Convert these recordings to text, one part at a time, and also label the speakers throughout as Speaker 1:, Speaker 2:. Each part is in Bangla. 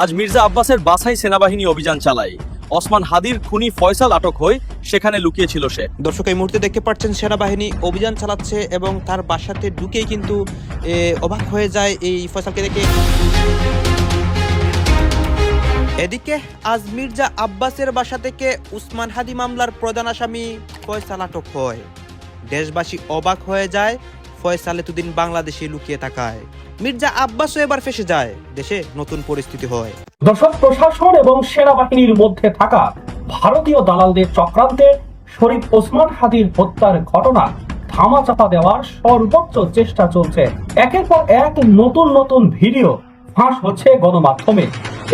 Speaker 1: আজ মির্জা আব্বাসের বাসায় সেনাবাহিনী অভিযান চালায়। ওসমান হাদির খুনি ফয়সাল আটক হয়ে সেখানে লুকিয়ে ছিল সে।
Speaker 2: দর্শক, এই মুহূর্তে দেখতে পাচ্ছেন সেনাবাহিনী অভিযান চালাচ্ছে এবং তার বাসাতে ঢুকেই কিন্তু অবাক হয়ে যায় এই ফয়সালকে দেখে। এদিকে আজ মির্জা আব্বাসের বাসা থেকে উসমান হাদি মামলার প্রধান আসামি ফয়সাল আটক হয়। দেশবাসী অবাক হয়ে যায়। ফয়সাল এতদিন বাংলাদেশে লুকিয়ে থাকায় মির্জা আব্বাসও এবার ফেসে যায়। দেশে নতুন পরিস্থিতি হয়।
Speaker 3: দর্শক, প্রশাসন এবং সেনাবাহিনীর মধ্যে থাকা ভারতীয় দালালদের চক্রান্তে শরীফ ওসমান হাদির হত্যার ঘটনা ধামাচাপা দেওয়ার সর্বোচ্চ চেষ্টা চলছে। একের পর এক নতুন ভিডিও ফাঁস হচ্ছে গণমাধ্যমে।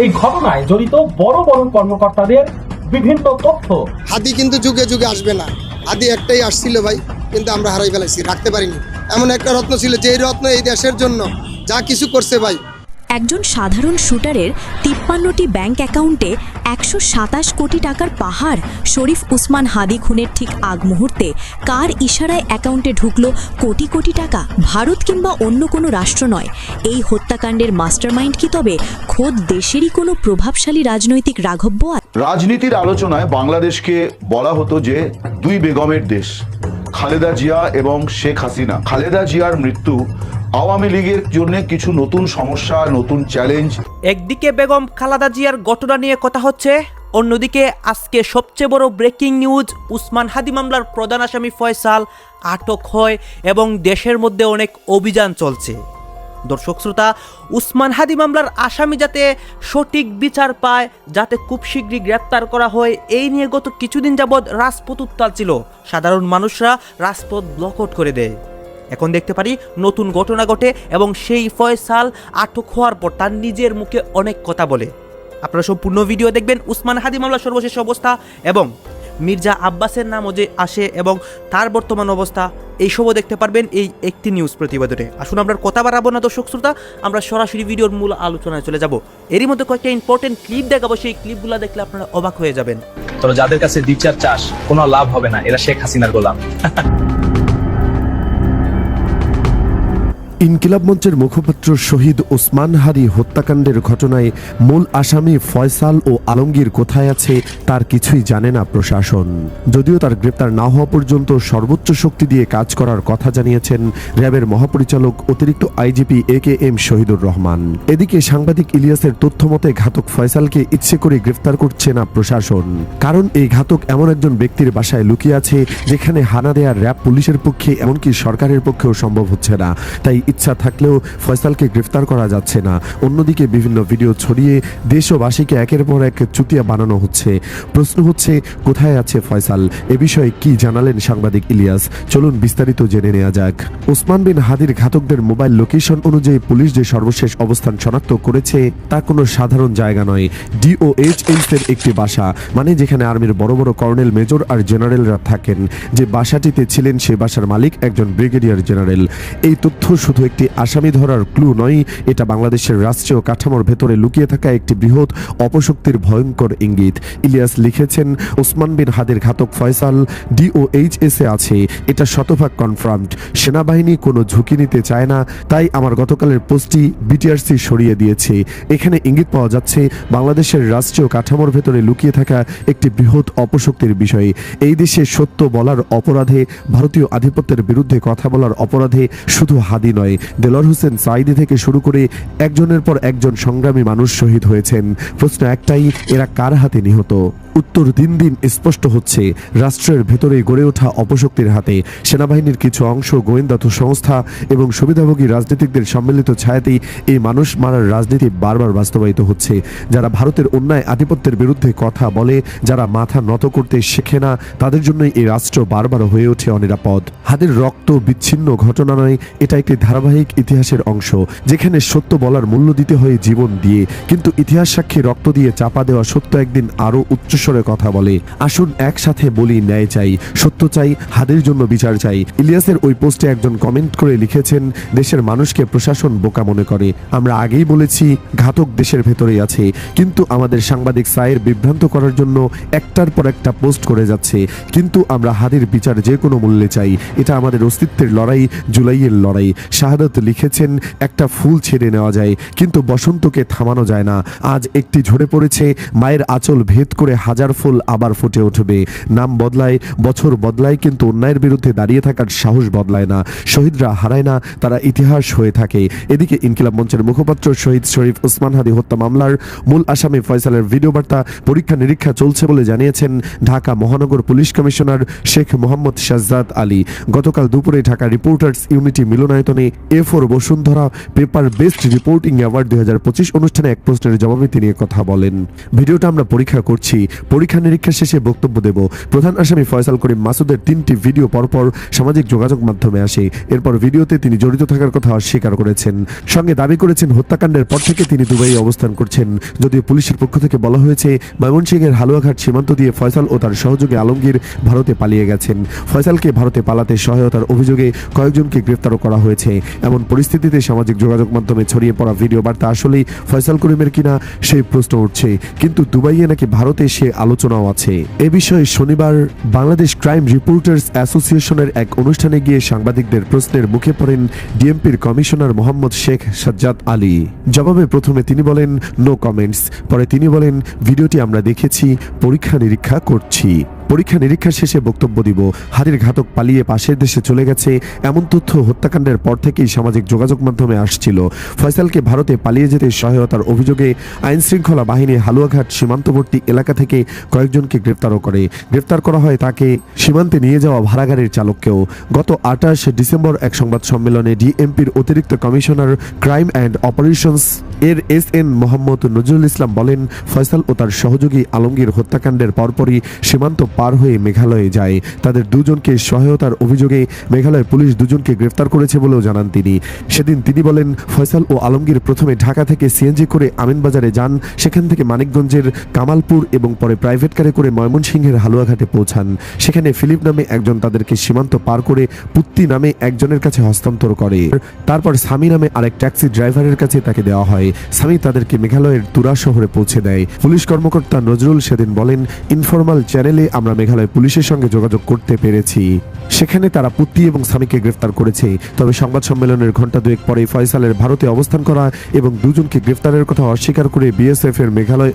Speaker 3: এই ঘটনায় জড়িত বড় বড় কর্মকর্তাদের বিভিন্ন তথ্য।
Speaker 4: হাদি কিন্তু যুগে যুগে আসবে না। হাদি একটাই আসছিল ভাই, কিন্তু আমরা হারাই ফেলাইছি, রাখতে পারিনি। এমন একটা রত্ন ছিল, যেই রত্ন এই দেশের জন্য যা কিছু করছে ভাই।
Speaker 5: একজন সাধারণ শুটারের 53টি ব্যাংক অ্যাকাউন্টে 127 কোটি টাকার পাহাড়। শরীফ ওসমান হাদি খুনের ঠিক আগ মুহূর্তে কার ইশারায় অ্যাকাউন্টে ঢুকলো কোটি কোটি টাকা? ভারত কিংবা অন্য কোনো রাষ্ট্র নয়। এই হত্যাকাণ্ডের মাস্টারমাইন্ড কি তবে খোদ দেশেরই কোনো প্রভাবশালী রাজনৈতিক রাঘব্য?
Speaker 6: রাজনীতির আলোচনায় বাংলাদেশকে বলা হতো যে দুই বেগমের দেশ, খালেদা জিয়া এবং শেখ হাসিনা। খালেদা জিয়ার মৃত্যু আওয়ামী লীগের জন্য কিছু নতুন সমস্যা, নতুন চ্যালেঞ্জ।
Speaker 2: একদিকে বেগম খালেদা জিয়ার ঘটনা নিয়ে কথা হচ্ছে, অন্যদিকে আজকে সবচেয়ে বড় ব্রেকিং নিউজ, উসমান হাদি মামলার প্রধান আসামি ফয়সাল আটক হয় এবং দেশের মধ্যে অনেক অভিযান চলছে। দর্শক শ্রোতা, উসমান হাদি মামলার আসামি যাতে সঠিক বিচার পায়, যাতে খুব শীঘ্রই গ্রেপ্তার করা হয়, এই নিয়ে গত কিছুদিন যাবৎ রাজপথ উত্তাল ছিল। সাধারণ মানুষরা রাজপথ ব্লকআউট করে দেয়। এখন দেখতে পারি নতুন ঘটনা ঘটে এবং সেই ফয়সাল আটক হওয়ার পর তার নিজের মুখে অনেক কথা বলে। আপনারা সম্পূর্ণ ভিডিও দেখবেন। উসমান হাদি মামলার সর্বশেষ অবস্থা এবং মির্জা আব্বাসের নামও যে আসে এবং তার বর্তমান অবস্থা, এইসবও দেখতে পারবেন এই একটি নিউজ প্রতিবেদনে। আসুন আমরা কথা বাড়াবো না দর্শক শ্রোতা, আমরা সরাসরি ভিডিওর মূল আলোচনায় চলে যাব। এরই মধ্যে কয়েকটা ইম্পর্টেন্ট ক্লিপ দেখাবো, সেই ক্লিপগুলো দেখলে আপনারা অবাক হয়ে যাবেন।
Speaker 1: তোরা যাদের কাছে বিচার চাস, কোনো লাভ হবে না, এরা শেখ হাসিনার গোলাম।
Speaker 7: ইনকিলাব মঞ্চের মুখপাত্র শহীদ ওসমান হাদি হত্যাকাণ্ডের ঘটনায় মূল আসামি ফয়সাল ও আলমগীর কোথায় আছে তার কিছুই জানে না প্রশাসন। যদিও তার গ্রেপ্তার না হওয়া পর্যন্ত সর্বোচ্চ শক্তি দিয়ে কাজ করার কথা জানিয়েছেন র্যাবের মহাপরিচালক অতিরিক্ত আইজিপি AKM শহীদুর রহমান। এদিকে সাংবাদিক ইলিয়াসের তথ্য মতে ঘাতক ফয়সালকে ইচ্ছে করে গ্রেফতার করছে না প্রশাসন, কারণ এই ঘাতক এমন একজন ব্যক্তির বাসায় লুকিয়ে আছে যেখানে হানা দেয়া র্যাব পুলিশের পক্ষে এমনকি সরকারের পক্ষেও সম্ভব হচ্ছে না। তাই ইচ্ছা থাকলেও ফয়সালকে গ্রেফতার করা যাচ্ছে না। অন্যদিকে বিভিন্ন ভিডিও ছড়িয়ে দেশবাসীকে একের পর এক চুতিয়া বানানো হচ্ছে। প্রশ্ন হচ্ছে, কোথায় আছে ফয়সাল? এ বিষয়ে কি জানালেন সাংবাদিক ইলিয়াস? চলুন বিস্তারিত জেনে নেওয়া যাক। ওসমান বিন হাদির ঘাতকদের মোবাইল লোকেশন অনুযায়ী পুলিশ যে সর্বশেষ অবস্থান শনাক্ত করেছে তা কোনো সাধারণ জায়গা নয়। DOHS এর একটি বাসা, মানে যেখানে আর্মির বড় বড় কর্নেল, মেজর আর জেনারেলরা থাকেন। যে বাসাটিতে ছিলেন সে বাসার মালিক একজন ব্রিগেডিয়ার জেনারেল। এই তথ্য শুধু একটি আসামি ধরার ক্লু নয়, এটা বাংলাদেশের রাষ্ট্রীয় কাঠামোর ভেতরে লুকিয়ে থাকা একটি বৃহৎ অপশক্তির ভয়ঙ্কর ইঙ্গিত। ইলিয়াস লিখেছেন, ওসমান বিন হাদির ঘাতক ফয়সাল DOHS এ আছে, এটা শতভাগ কনফার্মড। সেনাবাহিনী কোনো ঝুঁকি নিতে চায় না, তাই আমার গতকালের পোস্টটি BTRC সরিয়ে দিয়েছে। এখানে ইঙ্গিত পাওয়া যাচ্ছে বাংলাদেশের রাষ্ট্রীয় কাঠামোর ভেতরে লুকিয়ে থাকা একটি বৃহৎ অপশক্তির বিষয়। এই দেশে সত্য বলার অপরাধে, ভারতীয় আধিপত্যের বিরুদ্ধে কথা বলার অপরাধে শুধু হাদি নয়, দেলোয়ার হোসেন সাঈদী থেকে শুরু করে একজনের পর একজন সংগ্রামী মানুষ শহীদ হয়েছেন। প্রশ্ন একটাই, এরা কার হাতে নিহত? উত্তর দিন দিন স্পষ্ট হচ্ছে, রাষ্ট্রের ভেতরে গড়ে ওঠা অপশক্তির হাতে। সেনাবাহিনীর কিছু অংশ, গোয়েন্দা সংস্থা এবং সুবিধাভোগী রাজনীতিকদের সম্মিলিত ছায়াতেই এই মানুষ মারার রাজনীতি বারবার বাস্তবায়িত হচ্ছে। যারা ভারতের অন্যায় আধিপত্যের বিরুদ্ধে কথা বলে, যারা মাথা নত করতে শেখে না, তাদের জন্যই এই রাষ্ট্র বারবার হয়ে ওঠে অনিরাপদ। হাদির রক্ত বিচ্ছিন্ন ঘটনা নয়, এটা একটি ধারাবাহিক ইতিহাসের অংশ, যেখানে সত্য বলার মূল্য দিতে হয় জীবন দিয়ে। কিন্তু ইতিহাস সাক্ষী রক্ত দিয়ে চাপা দেওয়া সত্য একদিন আরও উচ্চ কণ্ঠস্বরে কথা বলে। আসুন একসাথে বলি ন্যায় চাই, সত্য চাই, হাদির জন্য বিচার চাই। ইলিয়াসের ওই পোস্টে একজন কমেন্ট করে লিখেছেন, দেশের মানুষকে প্রশাসন বোকা মনে করে। আমরা আগেই বলেছি ঘাতক দেশের ভেতরেই আছে, কিন্তু আমাদের সাংবাদিক সায়ের বিভ্রান্ত করার জন্য একটার পর একটা পোস্ট করে যাচ্ছে। কিন্তু আমরা হাদির বিচার যে কোনো মূল্যে চাই, এটা আমাদের অস্তিত্বের লড়াই, জুলাইয়ের লড়াই। শাহাদত লিখেছেন, একটা ফুল ছেড়ে নেওয়া যায় কিন্তু বসন্তকে থামানো যায় না। আজ একটি ঝরে পড়েছে, মায়ের আঁচল ভেদ করে হাজার ফুল আবার ফুটে উঠবে। নাম বদলায়, বছর বদলায়, কিন্তু অন্যায়ের বিরুদ্ধে দাঁড়িয়ে থাকার সাহস বদলায় না। শহীদরা হারায় না, তারা ইতিহাস হয়ে থাকে। এদিকে ইনকিলাব মঞ্চের মুখপাত্র শহীদ শরীফ ওসমান হাদি হত্যা মামলার মূল আসামি ফয়সালের ভিডিও বার্তা পরীক্ষা নিরীক্ষা চলছে বলে জানিয়েছেন ঢাকা মহানগর পুলিশ কমিশনার শেখ মোহাম্মদ শাহজাদ আলী। গতকাল দুপুরে ঢাকা রিপোর্টার্স ইউনিটি মিলনায়তনে A4 Bashundhara paper best reporting award 2025 অনুষ্ঠানে এক প্রশ্নের জবাবে তিনি কথা বলেন। ভিডিওটা আমরা পরীক্ষা করছি, পরীক্ষা নিরীক্ষা শেষে বক্তব্য দেব। প্রধান আসামি ফয়সাল করিম মাসুদের 3টি ভিডিও পরপর সামাজিক যোগাযোগ মাধ্যমে আসে। এরপর ভিডিওতে তিনি জড়িত থাকার কথা অস্বীকার করেছেন, সঙ্গে দাবি করেছেন হত্যাকাণ্ডের পর থেকে তিনি দুবাইয়ে অবস্থান করছেন। যদিও পুলিশের পক্ষ থেকে বলা হয়েছে ময়মনসিংহের হালুয়াঘাট সীমান্ত দিয়ে ফয়সাল ও তার সহযোগী আলমগীর ভারতে পালিয়ে গেছেন। ফয়সালকে ভারতে পালাতে সহায়তার অভিযোগে কয়েকজনকে গ্রেফতারও করা হয়েছে। এমন পরিস্থিতিতে সামাজিক যোগাযোগ মাধ্যমে ছড়িয়ে পড়া ভিডিও বার্তা আসলেই ফয়সাল করিমের কিনা সেই প্রশ্ন উঠছে, কিন্তু দুবাইয়ে নাকি ভারতে সে আলোচনাও আছে। এ বিষয়ে শনিবার বাংলাদেশ ক্রাইম রিপোর্টার্স অ্যাসোসিয়েশনের এক অনুষ্ঠানে গিয়ে সাংবাদিকদের প্রশ্নের মুখে পড়েন ডিএমপির কমিশনার মোহাম্মদ শেখ সাজ্জাদ আলী। জবাবে প্রথমে তিনি বলেন নো কমেন্টস, পরে তিনি বলেন ভিডিওটি আমরা দেখেছি, পরীক্ষা নিরীক্ষা করছি। পরীক্ষা নিরীক্ষা শেষে বক্তব্য দিব। হাদির ঘাতক পালিয়ে পাশের দেশে চলে গেছে, এমন তথ্য হত্যাকাণ্ডের পর থেকেই সামাজিক যোগাযোগ মাধ্যমে আসছিল। ফয়সালকে ভারতে পালিয়ে যেতে সহায়তার অভিযোগে আইন শৃঙ্খলা বাহিনী হালুয়াঘাট সীমান্তবর্তী এলাকা থেকে কয়েকজনকে গ্রেফতারও করে। গ্রেফতার করা হয় তাকে, সীমান্তে নিয়ে যাওয়া ভাড়াগাড়ির চালককেও। গত 28 ডিসেম্বর এক সংবাদ সম্মেলনে ডিএমপির অতিরিক্ত কমিশনার ক্রাইম অ্যান্ড অপারেশনস এর SN মোহাম্মদ নজরুল ইসলাম বলেন, ফয়সাল ও তার সহযোগী আলমগীর হত্যাকাণ্ডের পরপরই সীমান্ত পার হয়ে মেঘালয়ে যায়। তাদের দুজনকে সহায়তার অভিযোগে মেঘালয় পুলিশ দুজনকে গ্রেফতার করেছে বলেও জানান তিনি। সেদিন তিনি বলেন, ফয়সাল ও আলমগীর প্রথমে ঢাকা থেকে সিএনজি করে আমিনবাজারে যান, সেখান থেকে মানিকগঞ্জের কামালপুর এবং পরে প্রাইভেট কারে করে ময়মনসিংহের হালুয়াঘাটে পৌঁছান। সেখানে ফিলিপ নামে একজন তাদেরকে সীমান্ত পার করে পুত্তি নামে একজনের কাছে হস্তান্তর করে। তারপর স্বামী নামে আরেক ট্যাক্সি ড্রাইভারের কাছে তাকে দেওয়া হয়। স্বামী তাদেরকে মেঘালয়ের তুরা শহরে পৌঁছে দেয়। পুলিশ কর্মকর্তা নজরুল সেদিন বলেন, ইনফরমাল চ্যানেলে আমরা মেঘালয় পুলিশের সঙ্গে যোগাযোগ করতে পেরেছি, সেখানে তারা পুত্তি এবং স্বামীকে গ্রেফতার করেছে। তবে সংবাদ সম্মেলনের ঘণ্টা দুয়েক পরে ফয়সালের ভারতে অবস্থান করা এবং দুজনকে গ্রেফতারের কথা অস্বীকার করে বিএসএফ এর মেঘালয়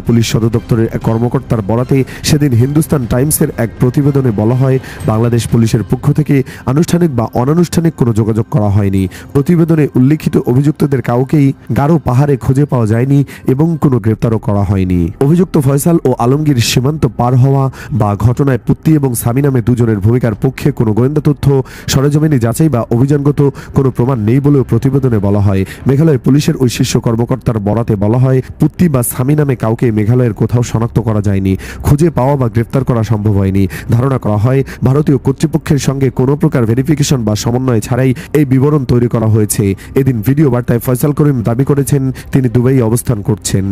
Speaker 7: পুলিশ সদর দপ্তরের এক কর্মকর্তার বরাতে সেদিন হিন্দুস্তান টাইমসের এক প্রতিবেদনে বলা হয়, বাংলাদেশ পুলিশের পক্ষ থেকে আনুষ্ঠানিক বা অনানুষ্ঠানিক কোনো যোগাযোগ করা হয়নি। প্রতিবেদনে উল্লিখিত অভিযুক্তদের কাউকেই গারো পাহাড়ে খুঁজে পাওয়া যায়নি এবং কোনো গ্রেফতারও করা হয়নি। অভিযুক্ত ফয়সাল ও আলমগীর সীমান্ত পার হওয়া বা ঘটনায় পুত্তি এবং স্বামী নামে দুজনের ভূমিকার পক্ষে কোনো গোয়েন্দা তথ্য, সরেজমিনি যাচাই বা অভিযানগত কোনো প্রমাণ নেই বলেও প্রতিবেদনে বলা হয়। মেঘালয় পুলিশের ওই শীর্ষ কর্মকর্তার বরাতে বলা হয়, পুত্তি বা স্বামী নামে কাউকে মেঘালয়ের কোথাও শনাক্ত করা যায়নি, খুঁজে পাওয়া বা গ্রেফতার করা সম্ভব হয়নি। ধারণা করা হয় ভারতীয় কর্তৃপক্ষের সঙ্গে কোনো প্রকার ভেরিফিকেশন বা সমন্বয় ছাড়াই এই বিবরণ তৈরি করা হয়েছে। এদিন ভিডিও বার্তায় ফয়সাল করিম দাবি করেছেন তিনি দুবাইয়ে অবস্থান করছেন।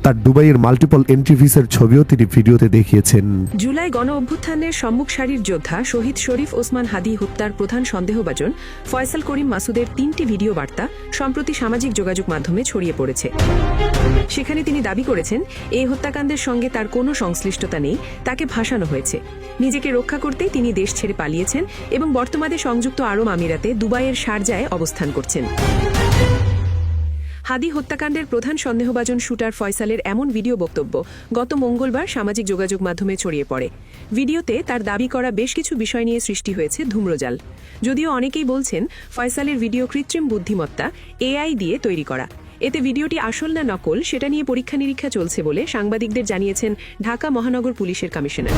Speaker 7: তার দুবাইয়ের মাল্টিপল এন্ট্রি ভিসার ছবিও তিনি ভিডিওতে দেখিয়েছেন।
Speaker 8: জুলাই গণ অভ্যুত্থানের সম্মুখ সারির যোদ্ধা শহীদ শরীফ ওসমান হাদি হত্যার প্রধান সন্দেহভাজন ফয়সাল করিম মাসুদের 3টি ভিডিও বার্তা সম্প্রতি সামাজিক যোগাযোগ মাধ্যমে ছড়িয়ে পড়েছে। সেখানে তিনি দাবি করেছেন এই হত্যাকাণ্ডের সঙ্গে তার কোনো সংশ্লিষ্টতা নেই, তাকে ভাসানো হয়েছে। নিজেকে রক্ষা করতেই তিনি দেশ ছেড়ে পালিয়েছেন এবং বর্তমানে সংযুক্ত আরব আমিরাতে দুবাইয়ের শারজায় অবস্থান করছেন। হাদি হত্যাকাণ্ডের প্রধান সন্দেহভাজন শুটার ফয়সালের এমন ভিডিও বক্তব্য গত মঙ্গলবার সামাজিক যোগাযোগ মাধ্যমে ছড়িয়ে পড়ে। ভিডিওতে তার দাবি করা বেশ কিছু বিষয় নিয়ে সৃষ্টি হয়েছে ধূম্রজাল। যদিও অনেকেই বলছেন ফয়সালের ভিডিও কৃত্রিম বুদ্ধিমত্তা AI দিয়ে তৈরি করা। এতে ভিডিওটি আসল না নকল সেটা নিয়ে পরীক্ষা নিরীক্ষা চলছে বলে সাংবাদিকদের জানিয়েছেন ঢাকা মহানগর পুলিশের কমিশনার।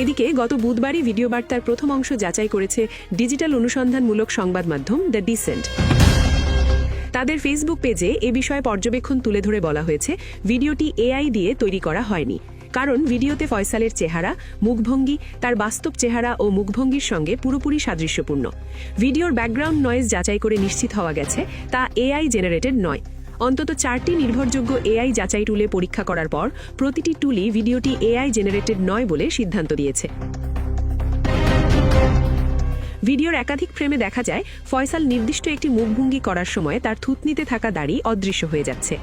Speaker 8: এদিকে গত বুধবারই ভিডিও বার্তার প্রথম অংশ যাচাই করেছে ডিজিটাল অনুসন্ধানমূলক সংবাদ মাধ্যম দ্য ডিসেন্ট। তাদের ফেসবুক পেজে এ বিষয়ে পর্যবেক্ষণ তুলে ধরে বলা হয়েছে, ভিডিওটি AI দিয়ে তৈরি করা হয়নি, কারণ ভিডিওতে ফয়সালের চেহারা, মুখভঙ্গি তার বাস্তব চেহারা ও মুখভঙ্গির সঙ্গে পুরোপুরি সাদৃশ্যপূর্ণ। ভিডিওর ব্যাকগ্রাউন্ড নয়েজ যাচাই করে নিশ্চিত হওয়া গেছে তা AI জেনারেটেড নয়। অন্তত 4টি নির্ভরযোগ্য এআই যাচাই টুলে পরীক্ষা করার পর প্রতিটি টুলই ভিডিওটি এআই জেনারেটেড নয় বলে সিদ্ধান্ত দিয়েছে। ভিডিওর একাধিক ফ্রেমে দেখা যায় ফয়সাল নির্দিষ্ট একটি মুখভঙ্গি করার সময় তার থুতনিতে থাকা দাড়ি অদৃশ্য হয়ে যাচ্ছে।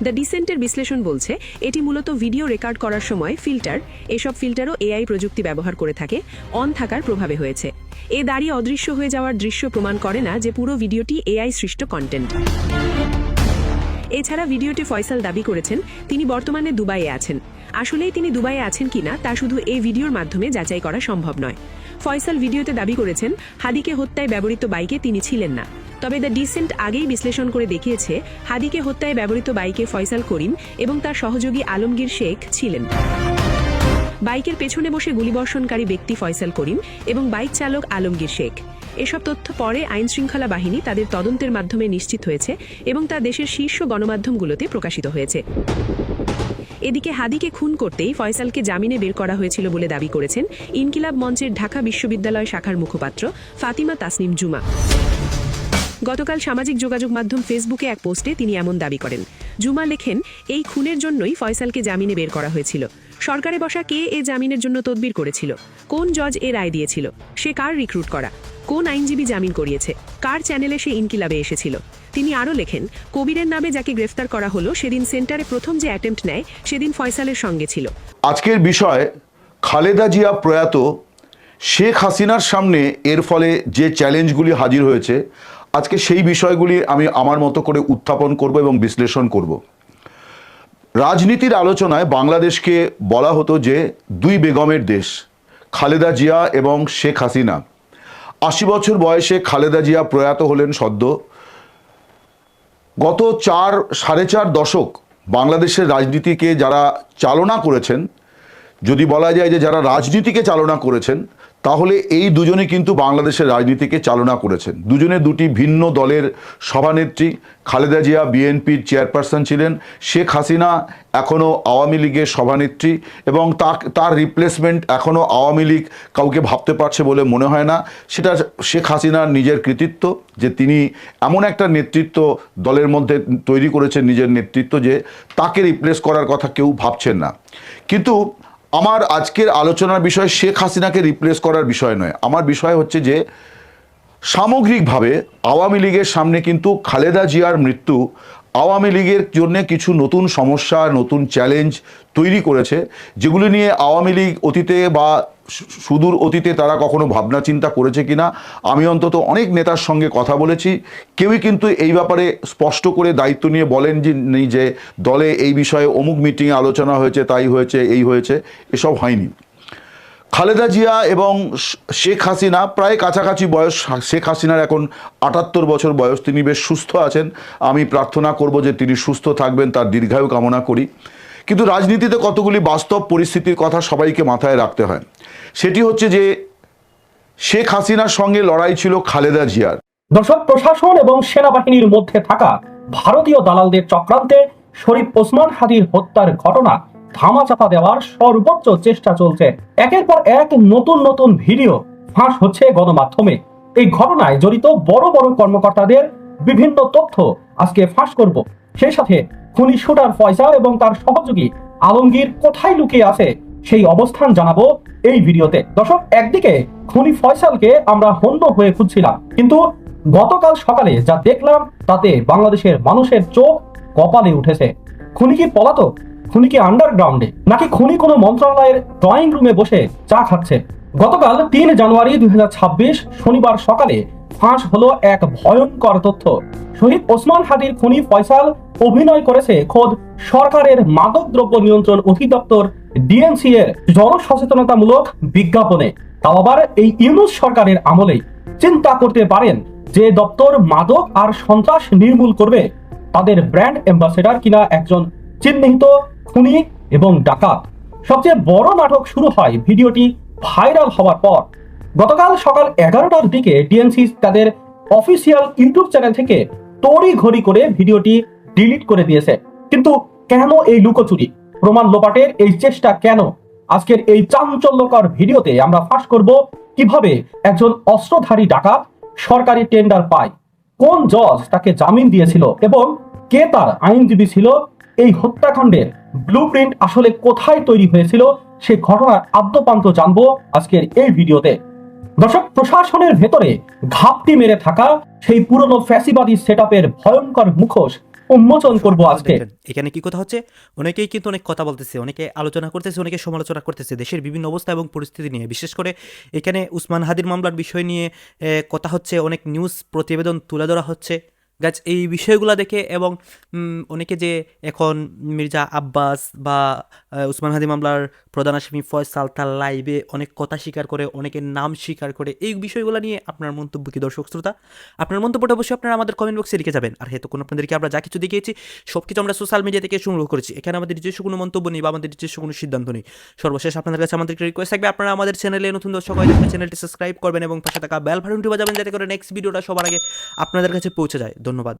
Speaker 8: দ্য ডিসেন্টের বিশ্লেষণ বলছে এটি মূলত ভিডিও রেকর্ড করার সময় ফিল্টার, এসব ফিল্টারও এআই প্রযুক্তি ব্যবহার করে থাকে, অন থাকার প্রভাবে হয়েছে। এ দাড়ি অদৃশ্য হয়ে যাওয়ার দৃশ্য প্রমাণ করে না যে পুরো ভিডিওটি এআই সৃষ্ট কন্টেন্ট। এছাড়া ভিডিওটি ফয়সাল দাবি করেছেন তিনি বর্তমানে দুবাইয়ে আছেন। আসলেই তিনি দুবাইয়ে আছেন কিনা তা শুধু এই ভিডিওর মাধ্যমে যাচাই করা সম্ভব নয়। ফয়সাল ভিডিওতে দাবি করেছেন হাদিকে হত্যায় ব্যবহৃত বাইকে তিনি ছিলেন না। তবে দ্য ডিসেন্ট আগেই বিশ্লেষণ করে দেখিয়েছে হাদিকে হত্যায় ব্যবহৃত বাইকে ফয়সাল করিম এবং তার সহযোগী আলমগীর শেখ ছিলেন। বাইকের পেছনে বসে গুলিবর্ষণকারী ব্যক্তি ফয়সাল করিম এবং বাইক চালক আলমগীর শেখ। এসব তথ্য পরে আইনশৃঙ্খলা বাহিনী তাদের তদন্তের মাধ্যমে নিশ্চিত হয়েছে এবং তা দেশের শীর্ষ গণমাধ্যমগুলোতে প্রকাশিত হয়েছে। এদিকে হাদিকে খুন করতেই ফয়সালকে জামিনে বের করা হয়েছিল বলে দাবি করেছেন ইনকিলাব মঞ্চের ঢাকা বিশ্ববিদ্যালয় শাখার মুখপাত্র ফাতিমা তাসনিম জুমা। গতকাল সামাজিক যোগাযোগ মাধ্যম ফেসবুকে এক পোস্টে তিনি এমন দাবি করেন। জুমা লেখেন, এই খুনের জন্যই ফয়সালকে জামিনে বের করা হয়েছিল। সরকারে বসা কে এ জামিনের জন্য তদবির করেছিল? কোন জজ এ রায় দিয়েছিল? সে কার রিক্রুট করা? কোন আইনজীবী জামিন করিয়েছে? কার চ্যানেলে সে ইনকিলাবে এসেছিল? তিনি আরও লেখেন, কবিরের নামে যাকে গ্রেফতার করা হলো সেদিন সেন্টারে প্রথম যে অ্যাটেম্পট নেয় সেদিন ফয়সালের সঙ্গে ছিল।
Speaker 6: আজকের বিষয় খালেদা জিয়া প্রয়াত শেখ হাসিনার সামনে এর ফলে যে চ্যালেঞ্জগুলি হাজির হয়েছে, আজকে সেই বিষয়গুলি আমি আমার মতো করে উত্থাপন করব এবং বিশ্লেষণ করব। রাজনীতির আলোচনায় বাংলাদেশকে বলা হতো যে দুই বেগমের দেশ, খালেদা জিয়া এবং শেখ হাসিনা। 80 বছর বয়সে খালেদা জিয়া প্রয়াত হলেন সদ্য। গত 4-4.5 দশক বাংলাদেশের রাজনীতিকে যারা চালনা করেছেন, যদি বলা যায় যে যারা রাজনীতিকে চালনা করেছেন, তাহলে এই দুজনে কিন্তু বাংলাদেশের রাজনীতিকে চালনা করেছেন। দুজনে দুটি ভিন্ন দলের সভানেত্রী। খালেদা জিয়া বিএনপির চেয়ারপারসন ছিলেন, শেখ হাসিনা এখনও আওয়ামী লীগের সভানেত্রী, এবং তার রিপ্লেসমেন্ট এখনও আওয়ামী লীগ কাউকে ভাবতে পারছে বলে মনে হয় না। সেটা শেখ হাসিনার নিজের কৃতিত্ব যে তিনি এমন একটা নেতৃত্ব দলের মধ্যে তৈরি করেছেন, নিজের নেতৃত্ব, যে তাকে রিপ্লেস করার কথা কেউ ভাবছেন না। কিন্তু আমার আজকের আলোচনার বিষয় শেখ হাসিনাকে রিপ্লেস করার বিষয় নয়। আমার বিষয় হচ্ছে যে সামগ্রিকভাবে আওয়ামী লীগের সামনে কিন্তু খালেদা জিয়ার মৃত্যু আওয়ামী লীগের জন্য কিছু নতুন সমস্যা, নতুন চ্যালেঞ্জ তৈরি করেছে, যেগুলি নিয়ে আওয়ামী লীগ অতীতে বা সুদূর অতীতে তারা কখনো ভাবনা চিন্তা করেছে কিনা আমি অন্তত অনেক নেতার সঙ্গে কথা বলেছি, কেউই কিন্তু এই ব্যাপারে স্পষ্ট করে দায়িত্ব নিয়ে বলেন যে দলে এই বিষয়ে অমুক মিটিংয়ে আলোচনা হয়েছে, তাই হয়েছে, এই হয়েছে, এসব হয়নি। খালেদা জিয়া এবং শেখ হাসিনা প্রায় কাছাকাছি বয়স। শেখ হাসিনার এখন 78 বছর বয়স, তিনি বেশ সুস্থ আছেন। আমি প্রার্থনা করব যে তিনি সুস্থ থাকবেন, তার দীর্ঘায়ু কামনা করি। কিন্তু রাজনীতিতে কতগুলি বাস্তব পরিস্থিতির কথা সবাইকে মাথায় রাখতে হয়। সেটি হচ্ছে যে শেখ হাসিনার সঙ্গে লড়াই ছিল খালেদা জিয়ার।
Speaker 3: দর্শক, প্রশাসন এবং সেনাবাহিনীর মধ্যে থাকা ভারতীয় দালালদের চক্রান্তে শরীফ ওসমান হাদির হত্যার ঘটনা ধামাচাপা দেওয়ার সর্বোচ্চ চেষ্টা চলছে। একের পর এক নতুন নতুন ভিডিও ফাঁস হচ্ছে গণমাধ্যমে। এই ঘটনায় জড়িত বড় বড় কর্মকর্তাদের বিভিন্ন তথ্য আজকে ফাঁস করব। সেই সাথে খুনি শুটার ফয়সাল এবং তার সহযোগী আলমগীর কোথায় লুকিয়ে আছে সেই অবস্থান জানাবো এই ভিডিওতে। দর্শক, একদিকে খুনি ফয়সালকে আমরা হন্য হয়ে খুঁজছিলাম, কিন্তু গতকাল সকালে যা দেখলাম তাতে বাংলাদেশের মানুষের চোখ কপালে উঠেছে। খুনি কি পলাতক? খুনি কি আন্ডারগ্রাউন্ডে? নাকি খুনি কোনো মন্ত্রণালয়ের ড্রয়িং রুমে বসে চা খাচ্ছে? গতকাল 3 জানুয়ারি 2026 শনিবার সকালে ফাঁস হলো এক ভয়ঙ্কর তথ্য। শহীদ ওসমান হাদির খুনি ফয়সাল অভিনয় করেছে খোদ সরকারের মাদক দ্রব্য নিয়ন্ত্রণ অধিদপ্তর ডিএনসি এর জনসচেতনতামূলক বিজ্ঞাপনে। তাও আবার এই ইউনূস সরকারের আমলেই। চিন্তা করতে পারেন, যে দপ্তর মাদক আর সন্ত্রাস নির্মূল করবে তাদের ব্র্যান্ড অ্যাম্বাসেডর কিনা একজন চিহ্নিত খুনি এবং ডাকাত। সবচেয়ে বড় নাটক শুরু হয় ভিডিওটি ভাইরাল হওয়ার পর। গতকাল সকাল 11টার দিকে ডিএনসি তাদের অফিসিয়াল ইউটিউব চ্যানেল থেকে তড়িঘড়ি করে ভিডিওটি ডিলিট করে দিয়েছে। কিন্তু কেন এই লুকোচুরি, প্রমাণ লোপাটের এই চেষ্টা কেন? আজকের এই চাঞ্চল্যকর ভিডিওতে আমরা ফাঁস করব কিভাবে একজন অস্ত্রধারী ডাকাত সরকারি টেন্ডার পায়, কোন জজ তাকে জামিন দিয়েছিল এবং কে তার আইনজীবী ছিল, এই হত্যাকাণ্ডের ব্লুপ্রিন্ট আসলে কোথায় তৈরি হয়েছিল, সে ঘটনার আদ্যপান্ত জানবো আজকের এই ভিডিওতে। দর্শক, প্রশাসনের ভেতরে ঘাপটি মেরে থাকা সেই পুরনো ফ্যাসিবাদী সেটআপের ভয়ঙ্কর মুখোশ উন্মোচন করব আজকে।
Speaker 2: এখানে কি কথা হচ্ছে, অনেকেই কিন্তু অনেক কথা বলতেছে, অনেকে আলোচনা করতেছে, অনেকে সমালোচনা করতেছে দেশের বিভিন্ন অবস্থা এবং পরিস্থিতি নিয়ে। বিশেষ করে এখানে উসমান হাদির মামলার বিষয় নিয়ে কথা হচ্ছে, অনেক নিউজ প্রতিবেদন তুলে ধরা হচ্ছে। গাছ এই বিষয়গুলো দেখে এবং অনেকে যে এখন মির্জা আব্বাস বা উসমান হাদি মামলার প্রধান আসামি ফয়সাল তার লাইভে অনেক কথা স্বীকার করে, অনেকের নাম স্বীকার করে, এই বিষয়গুলো নিয়ে আপনার মন্তব্য কি দর্শক শ্রোতা? আপনার মন্তব্যটা অবশ্যই আপনারা আমাদের কমেন্ট বক্সে লিখে যাবেন। আর তখন আপনাদেরকে আমরা যা কিছু দেখিয়েছি সব কিছু আমরা সোশ্যাল মিডিয়া থেকে সংগ্রহ করেছি, এখানে আমাদের নিজস্ব কোনো মন্তব্য নেই বা আমাদের নিজস্ব কোনো সিদ্ধান্ত নেই। সর্বশেষ আপনাদের কাছে আমাদের রিকোয়েস্ট থাকবে, আপনারা আমাদের চ্যানেলে নতুন দর্শক হয়ে থাকলে চ্যানেলটি সাবস্ক্রাইব করবেন এবং পাশে থাকা বেল বাটনটি বাজাবেন, যাতে করে নেক্সট ভিডিওটা সবার আগে আপনাদের কাছে পৌঁছে যায়। ধন্যবাদ।